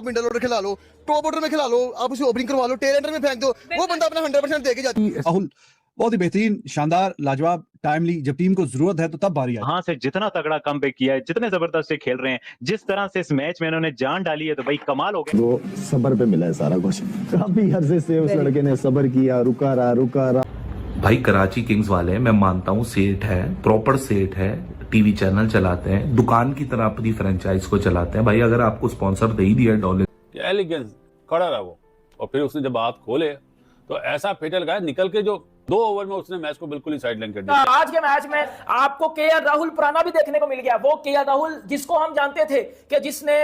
Middle order खिला लो, top order में खिला लो, आप उसे ओपनिंग करवा लो, टेल एंडर में फेंक दो, वो बंदा अपना 100% देके जाता है। राहुल बहुत ही बेहतरीन, शानदार, लाजवाब, टाइमली, जब टीम को जरूरत है तो तब बारी आती है। वहां से जितना तगड़ा कमबैक किया है, जितने जबरदस्त से खेल रहे हैं, जिस तरह से इस मैच में इन्होंने जान डाली है, तो भाई कमाल हो गया। वो सब्र पे मिला है सारा कुछ, काफी अरसे से उस लड़के ने सब्र किया, रुका रहा। भाई कराची किंग्स वाले, मैं मानता हूँ सेठ है, प्रॉपर सेठ है, टीवी चैनल चलाते हैं, दुकान की तरह अपनी फ्रेंचाइज को चलाते हैं। भाई अगर आपको स्पॉन्सर दे ही दिया डॉलर, एलिगेंस खड़ा रहा वो, और फिर उसने जब हाथ खोले तो ऐसा फेटल गया निकल के, जो 2 ओवर में उसने मैच को बिल्कुल ही साइडलाइन कर दिया। आज के मैच में आपको केएल राहुल पुराना भी देखने को मिल गया, वो केएल राहुल जिसको हम जानते थे कि जिसने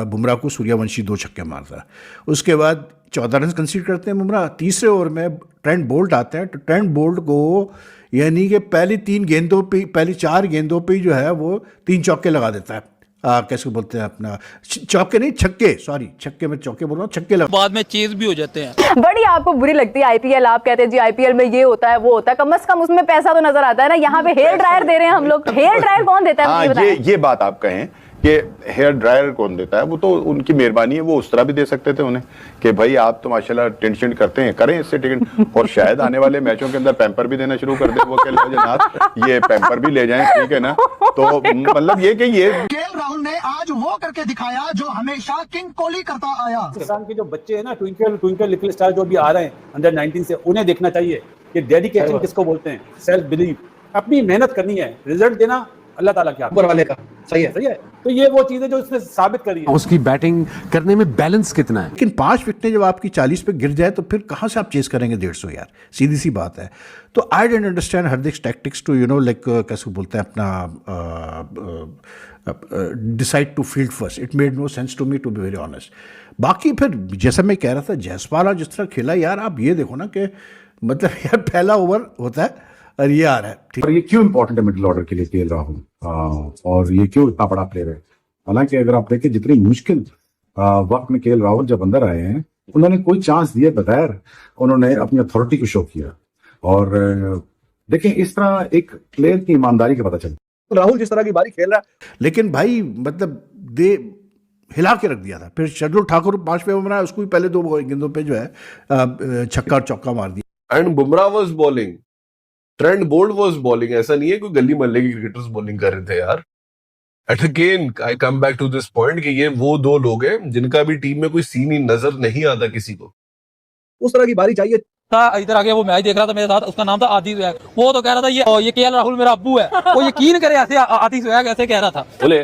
बुमराह को सूर्यवंशी 2 छक्के मारता है, उसके बाद 14 रन कंसीड करते हैं बुमराह। तीसरे ओवर में ट्रेंट बोल्ट आते हैं, तो ट्रेंट बोल्ट को यानी कि पहली 4 गेंदों पे जो है वो 3 चौके लगा देता है। कैसे बोलते हैं अपना, चौके नहीं, छक्के, सॉरी, छक्के में चौके बोल रहा हूँ, छक्के लगा, बाद में चेज भी हो जाते हैं। बड़ी आपको बुरी लगती है आईपीएल, आप कहते हैं जी आईपीएल में ये होता है वो होता है, कम से कम उसमें पैसा तो नजर आता है ना। यहाँ पे हेयर ड्रायर दे रहे हैं हम लोग, हेयर ड्रायर कौन देता है? हाँ, ये बात आप कहें कि हेयर ड्रायर कौन देता है, वो तो उनकी मेहरबानी है, वो उस तरह भी दे सकते थे उन्हें कि भाई आप तो माशाल्लाह टेंशन करते हैं, करें इससे टिकट, और शायद आने वाले मैचों के अंदर पैम्पर भी देना शुरू कर दे, वो कह लो जनाब ये पैम्पर भी ले जाएं, ठीक है ना। तो मतलब ये कि ये केएल राहुल ने आज वो करके दिखाया जो हमेशा किंग कोहली करता आया। पाकिस्तान के जो बच्चे हैं ना, ट्विंकल लिटिल स्टार जो भी आ रहे हैं अंडर 19 से, उन्हें देखना चाहिए कि डेडिकेशन किसको बोलते हैं, सेल्फ बिलीव, अपनी मेहनत करनी है, रिजल्ट देना अल्लाह ताला के ऊपर वाले का, सही है। तो ये वो चीजें जो इसने साबित करी है। उसकी बैटिंग करने में बैलेंस कितना है, लेकिन 5 विकेटें जब आपकी 40 पे गिर जाए तो फिर कहाँ से आप चेस करेंगे 150 यार, सीधी सी बात है। तो I don't understand Hardik tactics to like कैसे बोलते हैं अपना decide to field first, it made no sense to me to be very honest. बाकी फिर जैसा मैं कह रहा था, जायसवाल जिस तरह खेला यार, आप ये देखो ना कि मतलब यार पहला ओवर होता है और ये आ रहा है, ठीक और ये क्यों इंपॉर्टेंट है मिडिल ऑर्डर के लिए केएल राहुल, और ये क्यों इतना बड़ा प्लेयर है? हालांकि अगर आप देखें जितनी मुश्किल वक्त में केएल राहुल जब अंदर आए हैं, उन्होंने कोई चांस दिए बगैर उन्होंने अपनी अथॉरिटी को शो किया, और देखें इस तरह एक प्लेयर की ईमानदारी का पता चलता। राहुल जिस तरह की बारी खेल रहा है, लेकिन भाई मतलब हिला के रख दिया था। फिर शार्दुल ठाकुर 5वें ओवर में आया, उसको भी पहले 2 गेंदों पे जो है छक्का और चौका मार दिया। And Bumrah was bowling, Trent Boult was bowling, ऐसा नहीं है कोई गली मोहल्ले के क्रिकेटर्स बॉलिंग कर रहे थे यार। At again I come back to this point कि ये वो 2 लोग हैं जिनका भी टीम में कोई सीन ही नजर नहीं आता किसी को। उस तरह की बारी चाहिए था। इधर आके वो मैच देख रहा था मेरे साथ, उसका नाम था आदि स्वैग, वो तो कह रहा था ये केएल राहुल मेरा अब्बू है, वो यकीन करे ऐसे आदि स्वैग ऐसे कह रहा था। बोले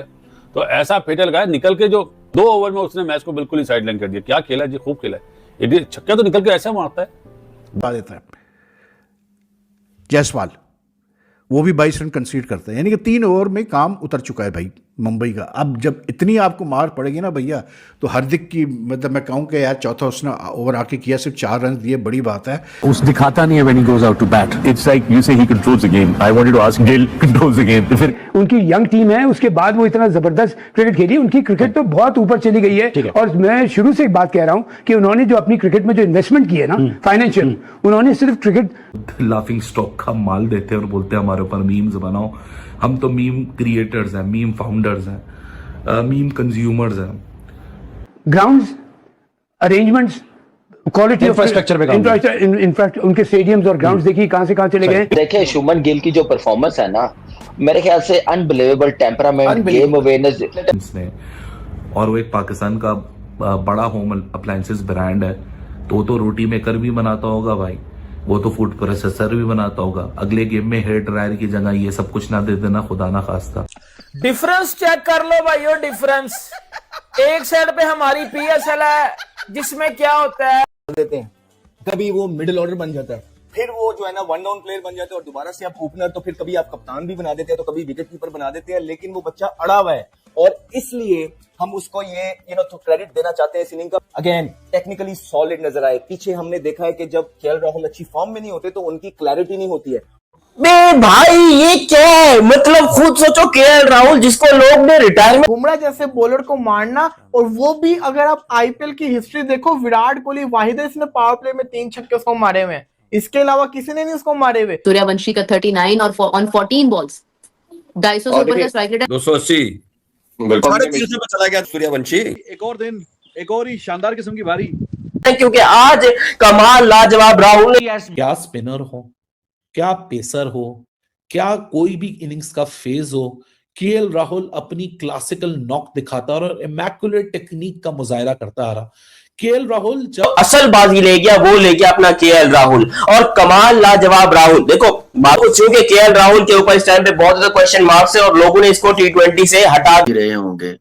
तो ऐसा फेटल गया निकल के, जो 2 ओवर में उसने मैच को बिल्कुल ही साइडलाइन कर दिया। क्या खेला जी, खूब खेला है, ये छक्का तो निकल के ऐसे मारता है, बता देता है। जायसवाल वो भी 22 रन कंसीड करता है, यानी कि 3 ओवर में काम उतर चुका है भाई मुंबई का। अब जब इतनी आपको मार पड़ेगी ना भैया, तो हार्दिक की मतलब मैं कहूँ कि यार चौथा उसने ओवर आके किया, सिर्फ 4 रन दिए, बड़ी बात है। उस दिखाता नहीं है when he goes out to bat, it's like you say he controls the game. I wanted to ask Gayle controls the game. फिर उनकी यंग टीम है, उसके बाद वो इतना जबरदस्त क्रिकेट खेली, उनकी क्रिकेट तो बहुत ऊपर चली गई है। और मैं शुरू से एक बात कह रहा हूँ कि उन्होंने जो अपनी क्रिकेट में जो इन्वेस्टमेंट की है ना फाइनेंशियल, उन्होंने सिर्फ क्रिकेट लाफिंग स्टॉक का माल देते हैं और बोलते हैं हमारे ऊपर मीम्स बनाओ। हम तो मीम क्रिएटर्स हैं, मीम फाउंडर्स हैं, मीम कंज्यूमर्स हैं। ग्राउंड्स अरेंजमेंट्स, क्वालिटी इंफ्रास्ट्रक्चर पे इनफैक्ट उनके स्टेडियम्स और ग्राउंड्स देखिए कहां से कहां चले गए। देखिए शुभमन गिल की जो परफॉर्मेंस है ना, मेरे ख्याल से अनबिलीवेबल टेम्परामेंट, गेम अवेयरनेस ने, और वो एक पाकिस्तान का बड़ा होम अप्लायंसेस ब्रांड है, तो रोटी मेकर भी बनाता होगा भाई, वो तो फूड प्रोसेसर भी बनाता होगा। अगले गेम में हेयर ड्रायर की जगह ये सब कुछ ना दे देना, खुदा ना खास्ता। डिफरेंस चेक कर लो भाइयों, डिफरेंस। एक साइड पे हमारी पीएसएल है जिसमें क्या होता है, देते हैं कभी वो मिडिल ऑर्डर बन जाता है, फिर वो जो है ना 1 डाउन प्लेयर बन जाते हैं, और दोबारा से आप ओपनर, तो फिर कभी आप कप्तान भी बना देते हैं, तो कभी विकेट कीपर बना देते हैं, लेकिन वो बच्चा अड़ा हुआ है, और इसलिए हम उसको ये तो क्रेडिट देना चाहते हैं इस इनिंग का। अगेन टेक्निकली सॉलिड नजर आए। पीछे हमने देखा है कि जब केएल राहुल अच्छी फॉर्म में नहीं होते तो उनकी क्लैरिटी नहीं होती है। बे भाई ये क्या है, मतलब खुद सोचो, केएल राहुल जिसको लोग ने रिटायरमेंट, बुमराह जैसे बॉलर को मारना, और वो भी अगर आप आईपीएल की हिस्ट्री देखो, विराट कोहली वाहिद है इसने पावर प्ले में 3 छक्के उसको मारे हुए हैं, इसके अलावा किसी ने नहीं उसको मारे हुए। सूर्यवंशी का 39 और ऑन 14 बॉल्स 250 से ऊपर का स्ट्राइक रेट है। 280 चला गया सूर्यवंशी। एक और दिन एक और ही शानदार किस्म की बारी, क्योंकि आज कमाल लाजवाब राहुल क्या स्पिनर हो, क्या पेसर हो, क्या कोई भी इनिंग्स का फेज हो, केएल राहुल अपनी क्लासिकल नॉक दिखाता और इमैकुलेट टेक्निक का मुजाहिरा करता आ रहा। केएल राहुल जब असल बाजी ले गया वो ले गया अपना केएल राहुल, और कमाल लाजवाब राहुल। देखो बात क्योंकि केएल राहुल के ऊपर इस टाइम पे बहुत ज्यादा क्वेश्चन मार्क्स है और लोगों ने इसको T20 से हटा रहे होंगे,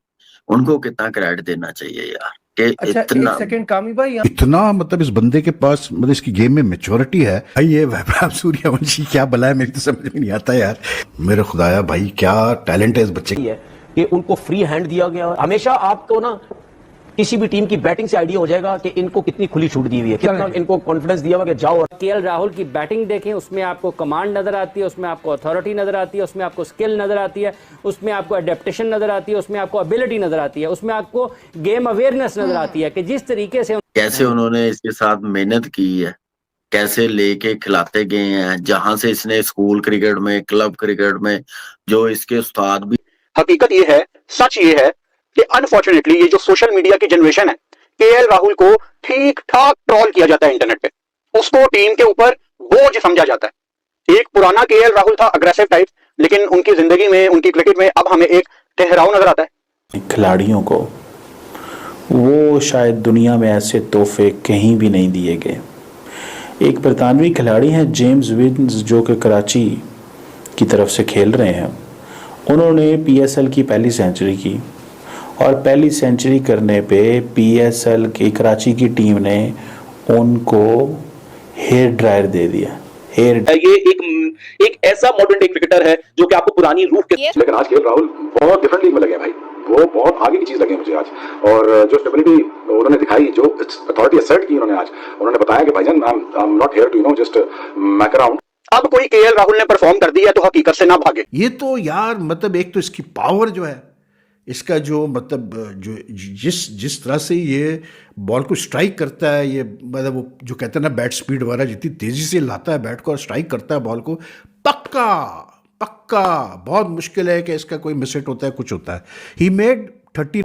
उनको कितना क्रेडिट देना चाहिए यार कि अच्छा इतना एक सेकंड कामी भाई, इतना मतलब इस बंदे के पास मतलब इसकी गेम में मैच्योरिटी है भाई। ये वैभव सूर्यवंशी क्या बला है, मेरी तो समझ में नहीं आता यार। मेरे खुदाया भाई क्या टैलेंट है इस बच्चे की। कि उनको फ्री हैंड दिया गया। हमेशा आपको ना किसी भी टीम की बैटिंग से आइडिया हो जाएगा कि इनको कितनी खुली छूट दी हुई है, कितना इनको कॉन्फिडेंस दिया हुआ कि जाओ। केएल राहुल की बैटिंग देखें, उसमें आपको कमांड नजर आती है, उसमें आपको अथॉरिटी नजर आती है, उसमें आपको स्किल नजर आती है, उसमें आपको एडेप्टेशन नजर आती है, उसमें आपको एबिलिटी नजर आती है, उसमें आपको गेम अवेयरनेस नजर आती है कि जिस तरीके से कैसे उन्होंने इसके साथ मेहनत की है, कैसे लेके खिलाते गए हैं, जहां से इसने स्कूल क्रिकेट में, क्लब क्रिकेट में जो इसके उस्ताद भी। हकीकत ये है, सच ये है कि अनफॉर्चुनेटली ये जो सोशल मीडिया की जनरेशन है, केएल राहुल को ठीक ठाक ट्रोल किया जाता है इंटरनेट पे, उसको टीम के ऊपर बोझ समझा जाता है। एक पुराना केएल राहुल था, अग्रेसिव टाइप, लेकिन उनकी जिंदगी में, उनकी क्रिकेट में अब हमें एक ठहराव नजर आता है। खिलाड़ियों को वो शायद दुनिया में ऐसे तोहफे कहीं भी नहीं दिए गए। एक बरतानवी खिलाड़ी हैं जेम्स विन्स, जो कि कराची की तरफ से खेल रहे हैं। उन्होंने पीएसएल की पहली सेंचुरी की और पहली सेंचुरी करने पे पीएसएल की कराची की टीम ने उनको हेयर ड्रायर दे दिया। ये एक ऐसा मॉडर्न डे क्रिकेटर है जो कि आपको पुरानी रूह के, लेकिन आज केएल राहुल बहुत डिफरेंट लीग में लगे भाई, वो बहुत आगे की चीज लगे मुझे आज। और जो स्टेबिलिटी उन्होंने दिखाई, जो अथॉरिटी असर्ट की उन्होंने आज, उन्होंने बताया कि भाईजान I am not here to just muck around. अब कोई केएल राहुल ने परफॉर्म कर दिया तो हकीकत से ना भागे। ये तो यार मतलब एक तो इसकी पावर जो है, इसका जो मतलब जो जिस तरह से ये बॉल को स्ट्राइक करता है, ये मतलब वो जो कहते हैं ना बैट स्पीड वाला, जितनी तेजी से लाता है बैट को और स्ट्राइक करता है बॉल को, पक्का पक्का बहुत मुश्किल है कि इसका कोई मिस हिट होता है, कुछ होता है। ही मेड 30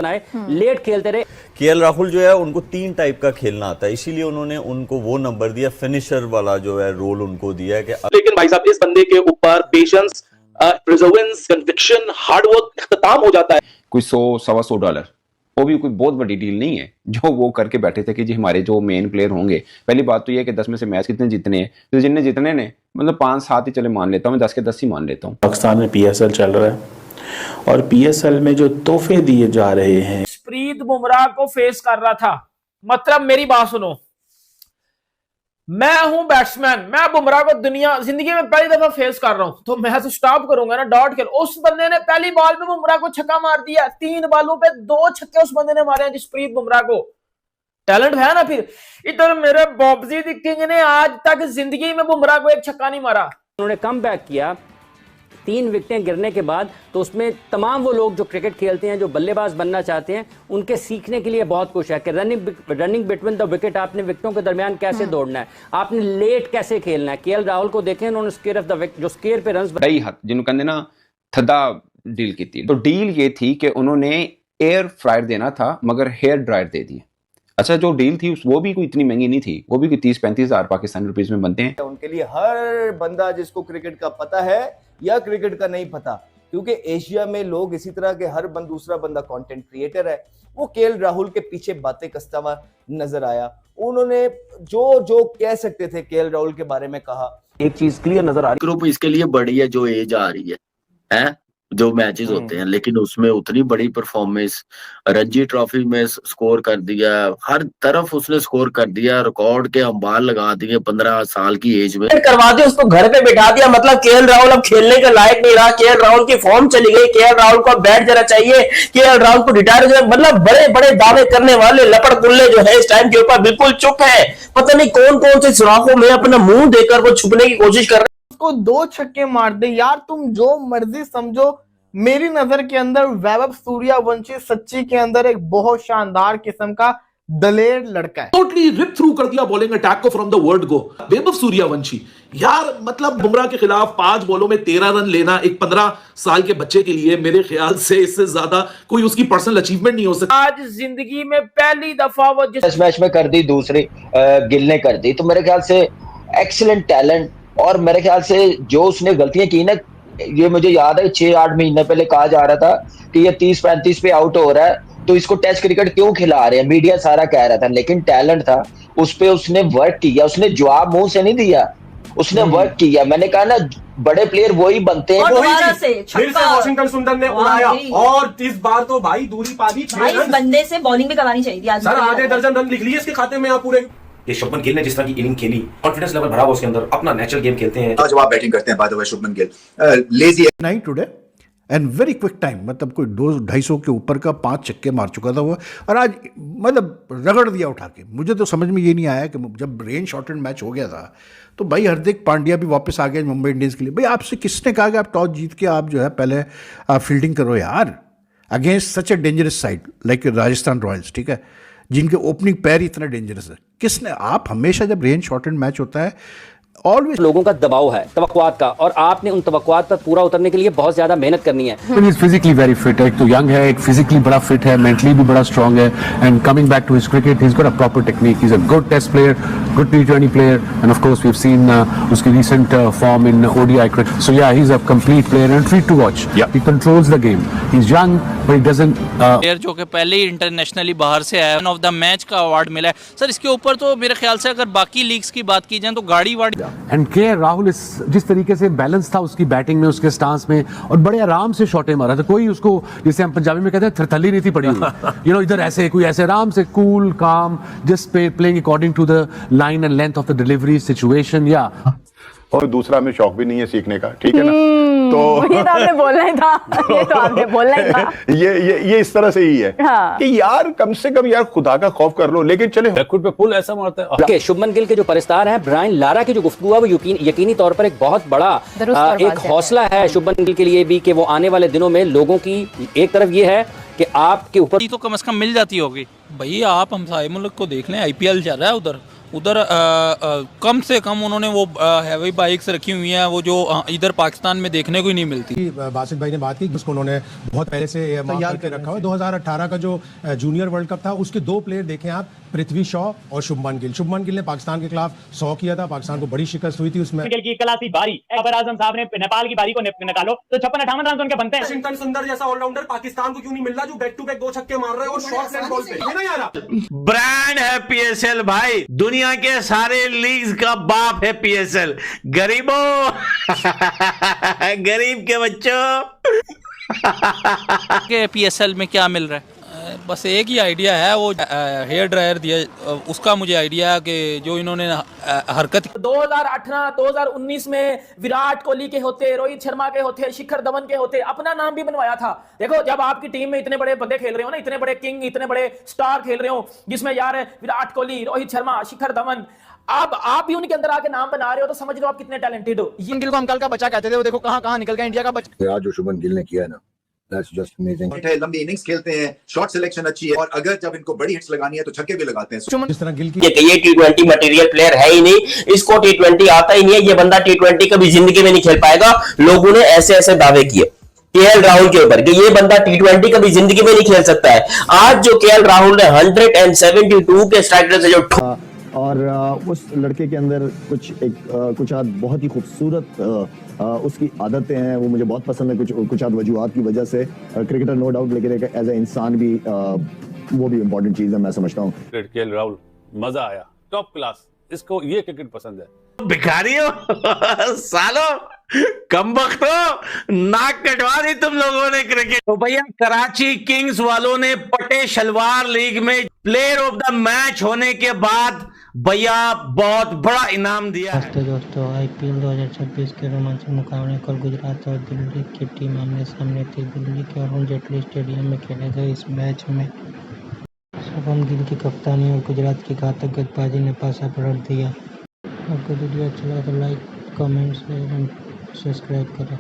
लेट खेलते रहे। केएल राहुल जो है उनको 3 टाइप का खेलना आता है, इसीलिए उन्होंने उनको वो नंबर दिया, फिनिशर वाला जो है रोल उनको दिया है कि। लेकिन भाई साहब इस बंदे के ऊपर पेशेंस, परसिवरेंस, कन्विक्शन, हार्डवर्क इख्तिताम हो जाता है। कोई $100-125 वो भी कोई बहुत बड़ी डील नहीं है जो वो करके बैठे थे कि जी हमारे जो मेन प्लेयर होंगे। पहली बात तो ये है कि 10 में से मैच कितने जीतने हैं, तो जितने जीतने ने मतलब 5-7 ही चले मान लेता हूँ, मैं 10 के 10 ही मान लेता हूँ। पाकिस्तान में पीएसएल चल रहा है और पीएसएल में जो तोहफे दिए जा रहे हैं, जसप्रीत बुमराह को फेस कर रहा था। मतलब मेरी बात सुनो, मैं हूं बैट्समैन, मैं बुमराह को जिंदगी में पहली दफा फेस कर रहा हूं, तो मैं तो स्टॉप करूंगा ना, डॉट खेल। उस बंदे ने पहली बॉल पे बुमराह को छक्का मार दिया, 3 बॉलों पे 2 छक्के उस बंदे ने मारे हैं जसप्रीत बुमराह को। टैलेंट है ना। फिर इधर मेरे बॉब्जी द किंग ने आज तक जिंदगी में बुमराह को एक छक्का नहीं मारा। उन्होंने कम बैक किया 3 विकेटें गिरने के बाद, तो उसमें तमाम वो लोग जो क्रिकेट खेलते हैं, जो बल्लेबाज बनना चाहते हैं, उनके सीखने के लिए बहुत कुछ है कि रनिंग बिटवीन द विकेट, आपने विकेटों के दरमियान कैसे दौड़ना है, आपने लेट कैसे खेलना है। केएल राहुल को देखें, उन्होंने स्केयर ऑफ द विकेट, जो स्केयर पे रन्स बड़ी हद जिन्होंने कहते ना थदा डील की थी, तो डील ये थी कि उन्होंने एयर फ्रायर देना था मगर हेयर ड्रायर दे दिए। अच्छा जो डील थी वो भी कोई इतनी महंगी नहीं थी, वो भी कोई 30-35 हज़ार पाकिस्तानी रुपीस में बनते हैं। उनके लिए हर बंदा जिसको क्रिकेट का पता है या क्रिकेट का नहीं पता, क्योंकि एशिया में लोग इसी तरह के हर दूसरा बंदा कंटेंट क्रिएटर है, वो केएल राहुल के पीछे बातें कसता हुआ नजर आया। उन्होंने जो कह सकते थे केएल राहुल के बारे में कहा। एक चीज क्लियर नजर आ रही है, ग्रुप इसके लिए बड़ी है, जो एज आ रही है जो मैचेस होते हैं, लेकिन उसमें उतनी बड़ी परफॉर्मेंस, रणजी ट्रॉफी में स्कोर कर दिया, हर तरफ उसने स्कोर कर दिया, रिकॉर्ड के अंबार लगा दिए 15 साल की एज में। करवा दिया, उसको घर पे बैठा दिया। मतलब केएल राहुल अब खेलने के लायक नहीं रहा, केएल राहुल की फॉर्म चली गई, केएल राहुल को बैठ जाना चाहिए, केएल राहुल को रिटायर हो जाए। मतलब बड़े बड़े दावे करने वाले लपड़ कुल्ले जो है इस टाइम के ऊपर बिल्कुल चुप है। पता नहीं कौन कौन से सुराखों में अपना मुंह देकर वो छुपने की कोशिश कर रहे हैं। उसको 2 छक्के मार दे यार, तुम जो मर्जी समझो। मेरी नजर के अंदर वैभव सूर्यवंशी सच्ची के अंदर एक बहुत शानदार किस्म का दलेर लड़का है। टोटली रिप थ्रू कर दिया बॉलिंग अटैक को from the word go. Vaibhav Suryavanshi यार, मतलब बुमराह के खिलाफ 5 बॉलों में 13 रन लेना एक 15 साल के बच्चे के लिए मेरे ख्याल से इससे ज्यादा कोई उसकी पर्सनल अचीवमेंट नहीं हो सकता। आज जिंदगी में पहली दफा वो जिस मैच में कर दी, दूसरी गिल ने कर दी, तो मेरे ख्याल से एक्सीलेंट टैलेंट। और मेरे ख्याल से जो उसने गलतियां की ना, ये मुझे याद है 6-8 महीने पहले कहा जा रहा था कि ये 30-35 पे आउट हो रहा है तो इसको टेस्ट क्रिकेट क्यों खिला रहे हैं, मीडिया सारा कह रहा था, लेकिन टैलेंट था उस पे, उसने वर्क किया, उसने जवाब मुंह से नहीं दिया, उसने वर्क किया। मैंने कहा ना, बड़े प्लेयर वही बनते हैं। फिर से वॉशिंगटन सुंदर ने उड़ाया और इस बार तो भाई दूरी पा दी। इस बंदे से बॉलिंग भी करानी चाहिए सर, आधे दर्जन रन लिख लिए इसके खाते में आप पूरे। ये शुभमन गिल ने जिस तरह की इनिंग खेली, कॉन्फिडेंस लेवल भरा हुआ उसके अंदर, अपना नेचुरल गेम खेलते हैं। जवाब बैटिंग करते हैं by the way Shubman Gill, lazy night today and very quick time, मतलब कोई 200-250 के ऊपर का 5 छक्के मार चुका था वो, और आज मतलब रगड़ दिया उठा के। मुझे तो समझ में ये नहीं आया कि जब रेन शॉर्टेड मैच हो गया था तो भाई हार्दिक पांड्या भी वापस आ गए मुंबई इंडियंस के लिए। भाई आपसे किसने कहा कि आप टॉस जीत के आप जो है पहले आप फील्डिंग करो यार, against such a dangerous side like Rajasthan Royals, ठीक है, जिनके ओपनिंग पैर इतना डेंजरस है। किसने, आप हमेशा जब रेन शॉर्टेड मैच होता है ऑलवेज लोगों का दबाव है तवक्कुआत का, और आपने उन तवक्कुआत पर पूरा उतरने के लिए बहुत ज्यादा मेहनत करनी है। He's physically very fit, एक तो यंग है, एक फिजिकली बड़ा फिट है, मेंटली भी बड़ा स्ट्रांग है, and coming back to his cricket, he's got a proper technique, he's a good test player, good T20 player, and of course we've seen उसकी recent form in ODI cricket. So yeah, he's a complete player and treat to watch. He controls the game. He's young, but he doesn't player जो कि पहले ही internationally बाहर से आया, man of the match का award मिला है sir. इसके ऊपर तो मेरे ख्याल से अगर बाकी लीग्स की बात की जाए तो गाड़ी वाड़ी। एंड के राहुल इस जिस तरीके से बैलेंस था उसकी बैटिंग में, उसके स्टांस में, और बड़े आराम से शॉटे मारा था। कोई उसको, जिसे हम पंजाबी में कहते हैं, थरथली नहीं थी पड़ी हुई, यू नो, इधर ऐसे कोई ऐसे आराम से कूल काम, just playing according to the line and length of the delivery situation. या और दूसरा हमें शौक भी नहीं है सीखने का, ठीक है ना, तो ये तो आपने बोलना ही था, ये तो आपने बोलना ही था। ये इस तरह से ही है कि यार कम से कम यार खुदा का खौफ कर लो, लेकिन चले खुद पे पुल ऐसा मारता है। Okay, शुभमन गिल के जो परिस्तार हैं, ब्रायन लारा की जो गुफ्तगू है वो यकीनी तौर पर एक बहुत बड़ा एक हौसला है शुभमन गिल के लिए भी, कि वो आने वाले दिनों में लोगों की एक तरफ ये है कि आपके ऊपर तो कम से कम मिल जाती होगी। भाई आप हमसाए मुल्क को देख लें, IPL चल रहा है उधर कम से कम उन्होंने वो हैवी बाइक्स रखी हुई हैं, वो जो इधर पाकिस्तान में देखने को ही नहीं मिलती। बासित भाई ने बात की, जिसको उन्होंने बहुत पहले से तैयार कर रखा हुआ। 2018 का जो जूनियर वर्ल्ड कप था, उसके 2 प्लेयर देखें आप, पृथ्वी शॉ और शुभमन गिल। शुभमन गिल ने पाकिस्तान के खिलाफ 100 किया था, पाकिस्तान को बड़ी शिकस्त हुई थी उसमें। गिल की कलासी बारी, अबर आजम साहब ने नेपाल की बारी को निकालो तो 56-58 रन उनके बनते हैं। वॉशिंगटन सुंदर जैसा ऑलराउंडर पाकिस्तान को क्यों नहीं मिल रहा, जो बैक टू बैक 2 छक्के मार रहा है और शॉर्ट लेंथ बॉल पे, नहीं आ रहा। ब्रांड है PSL भाई, दुनिया के सारे लीग्स का बाप है PSL। गरीबों गरीब के बच्चों के PSL में क्या मिल रहा है, बस एक ही आइडिया है, वो हेयर ड्रायर दिया, उसका मुझे आइडिया है कि जो इन्होंने हरकत 2018-2019 में विराट कोहली के होते, रोहित शर्मा के होते, शिखर धवन के होते, अपना नाम भी बनवाया था। देखो, जब आपकी टीम में इतने बड़े बंदे खेल रहे हो ना, इतने बड़े किंग, इतने बड़े स्टार खेल रहे हो, जिसमें यार विराट कोहली, रोहित शर्मा, शिखर धवन, अब आप भी उनके अंदर आके नाम बना रहे हो, तो समझ लो आप कितने टैलेंटेड हो। ये गिल को हम कल का बच्चा कहते थे, वो देखो कहां निकल गया इंडिया का बच्चा। आज जो शुभमन गिल ने किया है ना, That's just amazing. लंबी इनिंग्स खेलते हैं, शॉट सिलेक्शन अच्छी है, और अगर जब इनको बड़ी हिट्स लगानी है तो छक्के भी लगाते हैं। जिस तरह गिल की ये T20 मटेरियल प्लेयर है ही नहीं, इसको T20 आता ही नहीं है, ये बंदा T20 कभी जिंदगी में नहीं खेल पाएगा। लोगों ने ऐसे ऐसे दावे किए KL राहुल के ऊपर कि ये बंदा T20 कभी जिंदगी में नहीं खेल सकता है। आज जो KL राहुल ने 172 के स्ट्राइक रेट से जो और उस लड़के के अंदर कुछ बहुत ही खूबसूरत उसकी आदतें हैं, वो मुझे बहुत पसंद है। कुछ वजूहात की वजह से क्रिकेटर नो डाउट, लेकिन एक एज ए इंसान भी वो भी इम्पोर्टेंट चीज है, मैं समझता हूँ। KL राहुल मजा आया, टॉप क्लास, इसको ये क्रिकेट पसंद है। भिखारियों सालों कम वक्तों, नाक कटवा दी तुम लोगों ने क्रिकेट। तो भैया कराची किंग्स वालों ने पटे शलवार लीग में प्लेयर ऑफ द मैच होने के बाद भैया बहुत बड़ा इनाम दिया है। दोस्तों IPL 2026 के रोमांचक मुकाबले कल गुजरात और दिल्ली की टीम आमने सामने थी। दिल्ली के अरुण जेटली स्टेडियम में खेले गए इस मैच में शुभमन गिल की कप्तानी और गुजरात की घातक गेंदबाजी ने पासा पलट दिया। आपको वीडियो अच्छा लगा तो like, comment, share and subscribe करें।